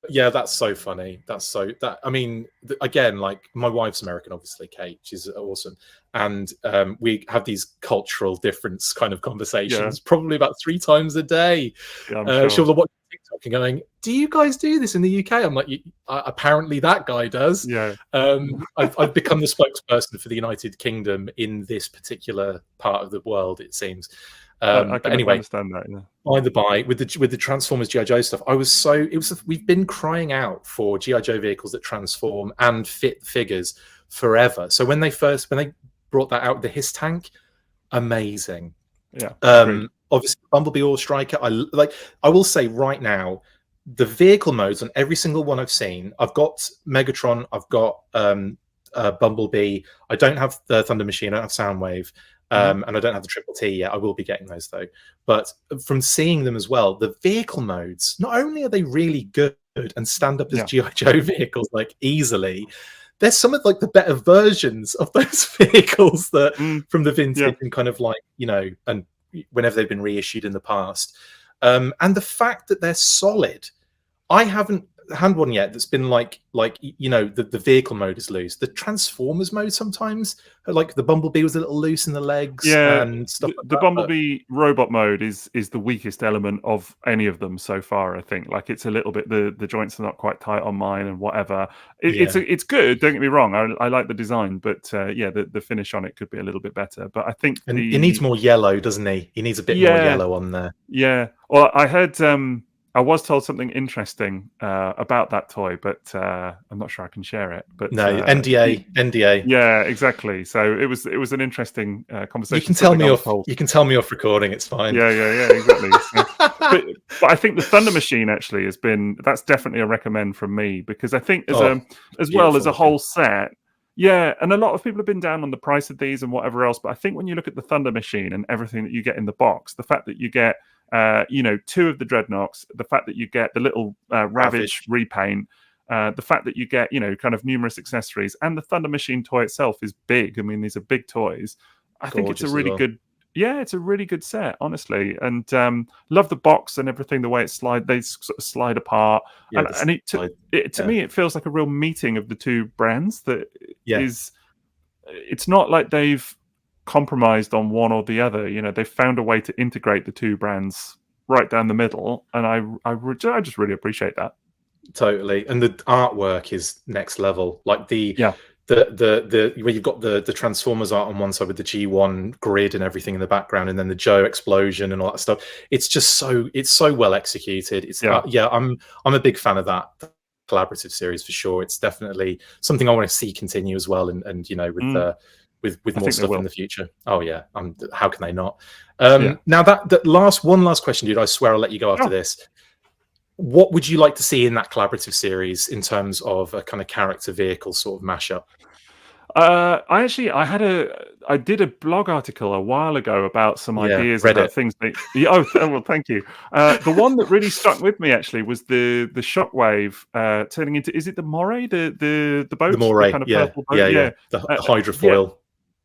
Yeah, that's so funny. I mean, again, like my wife's American, obviously, Kate. She's awesome, and we have these cultural difference kind of conversations probably about 3 times a day. Yeah, sure. She'll watch TikTok and going, "Do you guys do this in the UK?" I'm like, apparently that guy does. Yeah. I've become the spokesperson for the United Kingdom in this particular part of the world, it seems. I can anyway, understand that. Yeah. By the by, with the Transformers G.I. Joe stuff, we've been crying out for G.I. Joe vehicles that transform and fit figures forever. So when they brought that out, the Hiss tank, amazing. Yeah. Obviously, Bumblebee or Striker. I will say right now, the vehicle modes on every single one I've seen. I've got Megatron. I've got Bumblebee. I don't have the Thunder Machine. I don't have Soundwave. And I don't have the Triple T yet. I will be getting those though. But from seeing them as well, the vehicle modes, not only are they really good and stand up as G.I. Joe vehicles like easily, they're some of like the better versions of those vehicles that from the vintage and kind of like, you know, and whenever they've been reissued in the past. And the fact that they're solid, I haven't had one yet that's been like you know, the vehicle mode is loose. The Transformers mode sometimes, like the Bumblebee was a little loose in the legs and stuff. The Bumblebee robot mode is the weakest element of any of them so far. I think like it's a little bit the joints are not quite tight on mine and whatever. It's good. Don't get me wrong. I like the design, but the finish on it could be a little bit better. But I think he needs more yellow, doesn't he? He needs a bit more yellow on there. Yeah. Well, I heard. I was told something interesting about that toy, but I'm not sure I can share it. But no, NDA. Yeah, exactly. So it was an interesting conversation. You can tell me off. You can tell me off recording. It's fine. Yeah, exactly. but I think the Thunder Machine actually that's definitely a recommend from me, because I think as well as a whole set. Yeah, and a lot of people have been down on the price of these and whatever else, but I think when you look at the Thunder Machine and everything that you get in the box, the fact that you get you know, 2 of the Dreadnoks, the fact that you get the little Ravage repaint, the fact that you get, you know, kind of numerous accessories, and the Thunder Machine toy itself is big. I mean, these are big toys. I think it's a really good. Yeah, it's a really good set, honestly, and love the box and everything. The way they sort of slide apart, and to me, it feels like a real meeting of the two brands. That is, it's not like they've compromised on one or the other. You know, they've found a way to integrate the two brands right down the middle, and I just really appreciate that. Totally, and the artwork is next level. Like the where you've got the Transformers art on one side with the G1 grid and everything in the background, and then the Joe explosion and all that stuff. It's just so well executed. It's I'm a big fan of that collaborative series for sure. It's definitely something I want to see continue as well, and you know, with more stuff in the future. Oh yeah, how can they not? Now that one last question, dude. I swear I'll let you go after this. What would you like to see in that collaborative series in terms of a kind of character vehicle sort of mashup? I did a blog article a while ago about some ideas about things. Well, thank you. The one that really stuck with me actually was the Shockwave turning into, is it the Moray, the boat, the Moray, the kind of purple boat? The hydrofoil.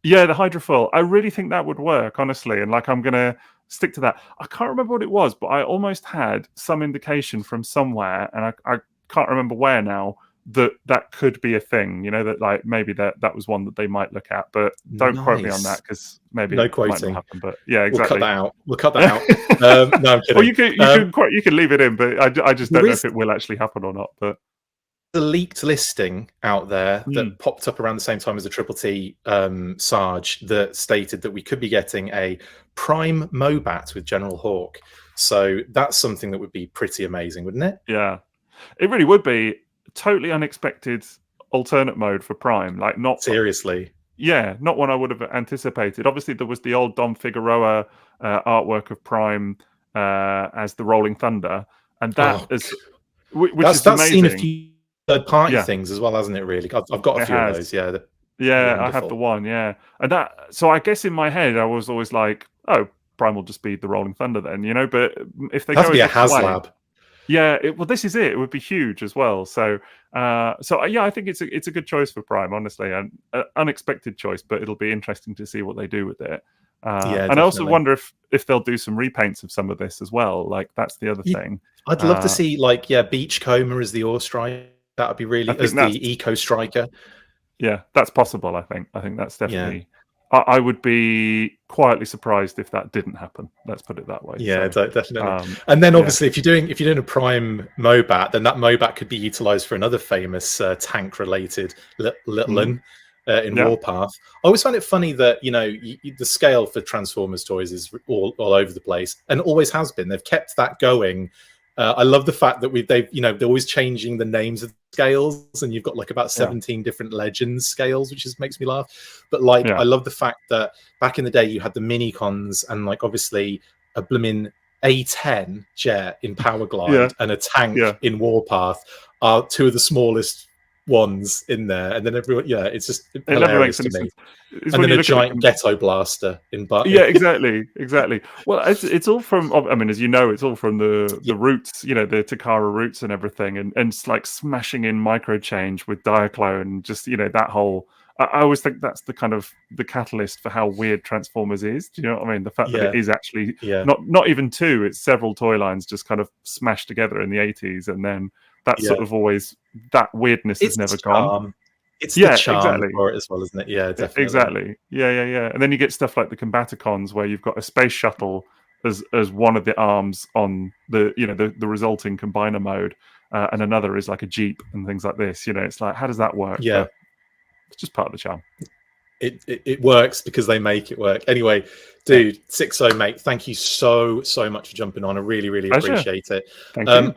Yeah, the hydrofoil. I really think that would work, honestly, and like I'm gonna stick to that. I can't remember what it was, but I almost had some indication from somewhere, and I can't remember where now, that could be a thing. You know, that like maybe that was one that they might look at, but don't quote me on that, because maybe no quoting. Might not happen. But yeah, exactly. We'll cut that out. No, I'm kidding. Well, you can leave it in, but I just don't know if it will actually happen or not. But the leaked listing out there that popped up around the same time as the Triple T Sarge that stated that we could be getting a Prime Mobat with General Hawk. So that's something that would be pretty amazing, wouldn't it? Yeah, it really would be. Totally unexpected alternate mode for Prime. Like, not seriously. Yeah, not one I would have anticipated. Obviously, there was the old Dom Figueroa artwork of Prime as the Rolling Thunder, and that is which is amazing. Seen a few third-party things as well, hasn't it? Really, I've got a few of those. Yeah, I have the one. Yeah, and that. So I guess in my head, I was always like, "Oh, Prime will just be the Rolling Thunder then," you know. But if they go to be a HasLab. Yeah, well, this is it. It would be huge as well. So, I think it's a good choice for Prime, honestly, and unexpected choice. But it'll be interesting to see what they do with it. And I also wonder if they'll do some repaints of some of this as well. Like, that's the other thing. I'd love to see Beachcomber as the Ore Striker. That would be really as the Eco Striker. Yeah, that's possible. I think that's definitely. Yeah. I would be quietly surprised if that didn't happen. Let's put it that way. Yeah, definitely. And then obviously, if you're doing a Prime Mobat, then that Mobat could be utilized for another famous tank-related Littlin in Warpath. I always find it funny that the scale for Transformers toys is all over the place, and always has been. They've kept that going. I love the fact that they're always changing the names of scales, and you've got like about 17 different Legends scales, which makes me laugh. But I love the fact that back in the day you had the Minicons and obviously a blooming A10 jet in Power Glide and a tank in Warpath are two of the smallest ones in there, and then everyone, it's just it never hilarious makes to any me. sense. And then a giant ghetto blaster in Yeah, exactly. Well, it's all from. I mean, as you know, it's all from the roots. The Takara roots and everything, and it's like smashing in micro change with Diaclone. Just that whole. I always think that's the kind of the catalyst for how weird Transformers is. Do you know what I mean? The fact that it is actually not even two; it's several toy lines just kind of smashed together in the 80s, and then that's sort of always that weirdness has never gone. It's the charm for it as well, isn't it? Yeah, definitely. Exactly. Yeah. And then you get stuff like the Combaticons, where you've got a space shuttle as one of the arms on the the resulting combiner mode, and another is like a Jeep and things like this. It's like, how does that work? Yeah, but it's just part of the charm. It works because they make it work. Anyway, dude, Sixo, mate, thank you so much for jumping on. I really appreciate it. Thank you.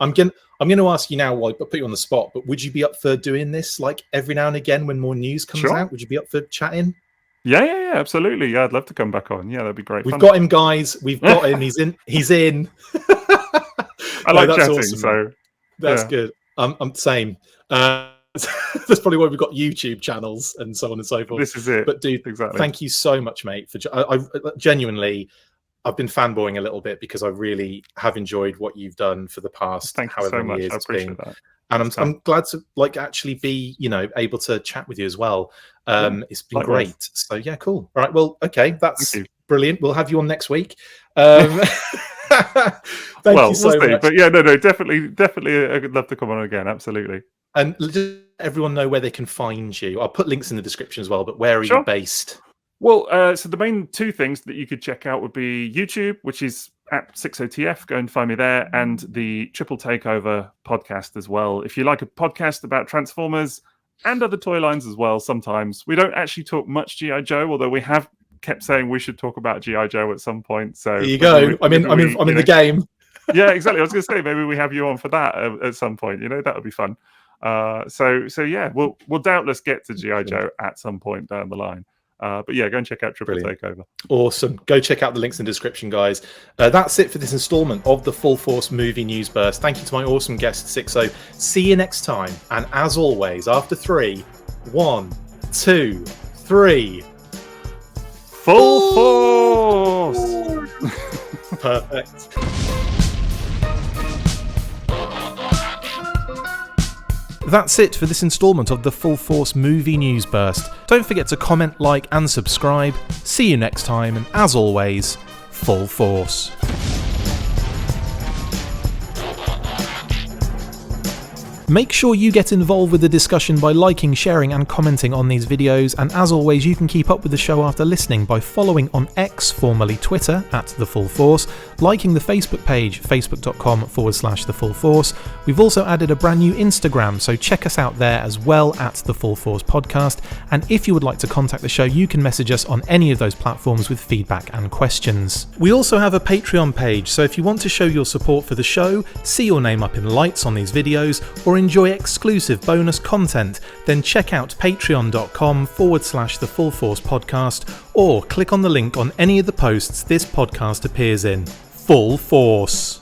I'm going to ask you now, but put you on the spot, but would you be up for doing this like every now and again when more news comes out? Would you be up for chatting? Yeah, absolutely. Yeah, I'd love to come back on. Yeah, that'd be great. We've got him, guys. We've got him. He's in. I like chatting, awesome, so that's good. I'm same. That's probably why we've got YouTube channels and so on and so forth. This is it. But dude, thank you so much, mate. I genuinely, I've been fanboying a little bit because I really have enjoyed what you've done for the past however many years. I appreciate that. And I'm glad to actually be able to chat with you as well. It's been great. So yeah, cool. All right, well, okay, that's brilliant. We'll have you on next week. Thank you so much. But yeah, no, definitely, I'd love to come on again. Absolutely. And let everyone know where they can find you. I'll put links in the description as well. But where are you based? Well, so the main two things that you could check out would be YouTube, which is at SixoTF. Go and find me there, and the Triple Takeover podcast as well. If you like a podcast about Transformers and other toy lines as well, sometimes we don't actually talk much G.I. Joe, although we have kept saying we should talk about G.I. Joe at some point. So there you go. I'm in the game. Yeah, exactly. I was going to say maybe we have you on for that at some point. That would be fun. So yeah, we'll doubtless get to G.I. Joe at some point down the line. But yeah, go and check out Triple Takeover. Awesome. Go check out the links in the description, guys. That's it for this installment of the Full Force Movie News Burst. Thank you to my awesome guest, Sixo. See you next time. And as always, after 3, 1, 2, 3. Full Force! Perfect. That's it for this installment of the Full Force Movie News Burst. Don't forget to comment, like and subscribe. See you next time, and as always, Full Force. Make sure you get involved with the discussion by liking, sharing and commenting on these videos, and as always you can keep up with the show after listening by following on X, formerly Twitter, at The Full Force, liking the Facebook page, facebook.com/The Full Force. We've also added a brand new Instagram, so check us out there as well at The Full Force Podcast, and if you would like to contact the show you can message us on any of those platforms with feedback and questions. We also have a Patreon page, so if you want to show your support for the show, see your name up in lights on these videos, or enjoy exclusive bonus content, then check out patreon.com/The Full Force Podcast, or click on the link on any of the posts this podcast appears in. Full Force.